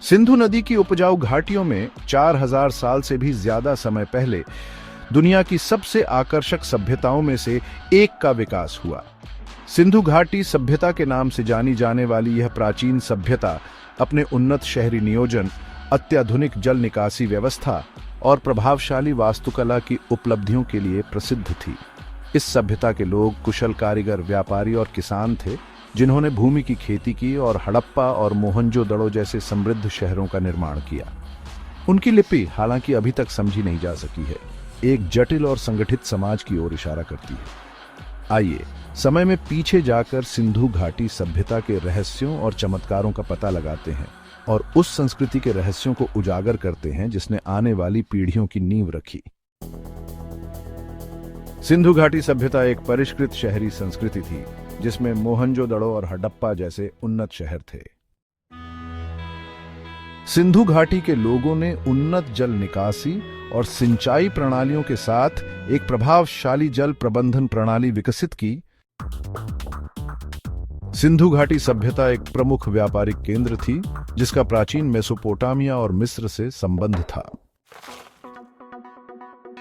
सिंधु नदी की उपजाऊ घाटियों में 4000 साल से भी ज्यादा समय पहले दुनिया की सबसे आकर्षक सभ्यताओं में से एक का विकास हुआ। सिंधु घाटी सभ्यता के नाम से जानी जाने वाली यह प्राचीन सभ्यता अपने उन्नत शहरी नियोजन, अत्याधुनिक जल निकासी व्यवस्था और प्रभावशाली वास्तुकला की उपलब्धियों के लिए प्रसिद्ध थी। इस सभ्यता के लोग कुशल कारीगर, व्यापारी और किसान थे, जिन्होंने भूमि की खेती की और हड़प्पा और मोहनजोदड़ो जैसे समृद्ध शहरों का निर्माण किया। उनकी लिपि हालांकि अभी तक समझी नहीं जा सकी है, एक जटिल और संगठित समाज की ओर इशारा करती है। आइए समय में पीछे जाकर सिंधु घाटी सभ्यता के रहस्यों और चमत्कारों का पता लगाते हैं और उस संस्कृति के रहस्यों को उजागर करते हैं जिसने आने वाली पीढ़ियों की नींव रखी। सिंधु घाटी सभ्यता एक परिष्कृत शहरी संस्कृति थी, जिसमें मोहनजोदड़ो और हड़प्पा जैसे उन्नत शहर थे। सिंधु घाटी के लोगों ने उन्नत जल निकासी और सिंचाई प्रणालियों के साथ एक प्रभावशाली जल प्रबंधन प्रणाली विकसित की। सिंधु घाटी सभ्यता एक प्रमुख व्यापारिक केंद्र थी, जिसका प्राचीन मेसोपोटामिया और मिस्र से संबंध था।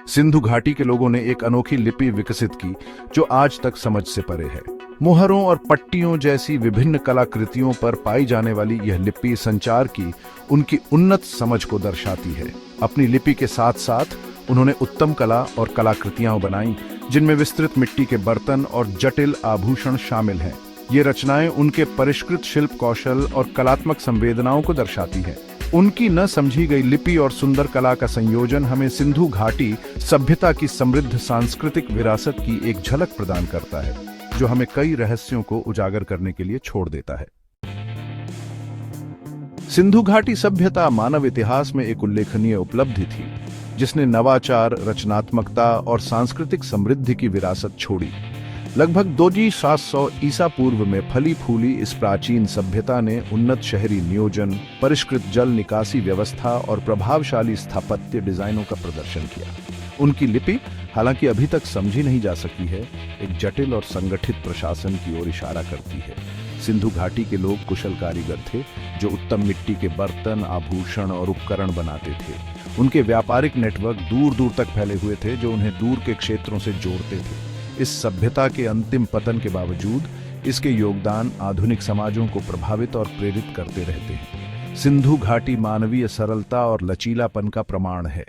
सिंधु घाटी के लोगों ने एक अनोखी लिपि विकसित की, जो आज तक समझ से परे है। मोहरों और पट्टियों जैसी विभिन्न कलाकृतियों पर पाई जाने वाली यह लिपि संचार की उनकी उन्नत समझ को दर्शाती है। अपनी लिपि के साथ साथ उन्होंने उत्तम कला और कलाकृतियां बनाई, जिनमें विस्तृत मिट्टी के बर्तन और जटिल आभूषण शामिल हैं। ये रचनाएं उनके परिष्कृत शिल्प कौशल और कलात्मक संवेदनाओं को दर्शाती है। उनकी न समझी गई लिपि और सुंदर कला का संयोजन हमें सिंधु घाटी सभ्यता की समृद्ध सांस्कृतिक विरासत की एक झलक प्रदान करता है, जो हमें कई रहस्यों को उजागर करने के लिए छोड़ देता है। सिंधु घाटी सभ्यता मानव इतिहास में एक उल्लेखनीय उपलब्धि थी, जिसने नवाचार, रचनात्मकता और सांस्कृतिक समृद्धि की विरासत छोड़ी। लगभग 2700 ईसा पूर्व में फली फूली इस प्राचीन सभ्यता ने उन्नत शहरी नियोजन, परिष्कृत जल निकासी व्यवस्था और प्रभावशाली स्थापत्य डिजाइनों का प्रदर्शन किया। उनकी लिपि हालांकि अभी तक समझी नहीं जा सकी है, एक जटिल और संगठित प्रशासन की ओर इशारा करती है। सिंधु घाटी के लोग कुशल कारीगर थे, जो उत्तम मिट्टी के बर्तन, आभूषण और उपकरण बनाते थे। उनके व्यापारिक नेटवर्क दूर दूर तक फैले हुए थे, जो उन्हें दूर के क्षेत्रों से जोड़ते थे। इस सभ्यता के अंतिम पतन के बावजूद इसके योगदान आधुनिक समाजों को प्रभावित और प्रेरित करते रहते हैं। सिंधु घाटी मानवीय सरलता और लचीलापन का प्रमाण है।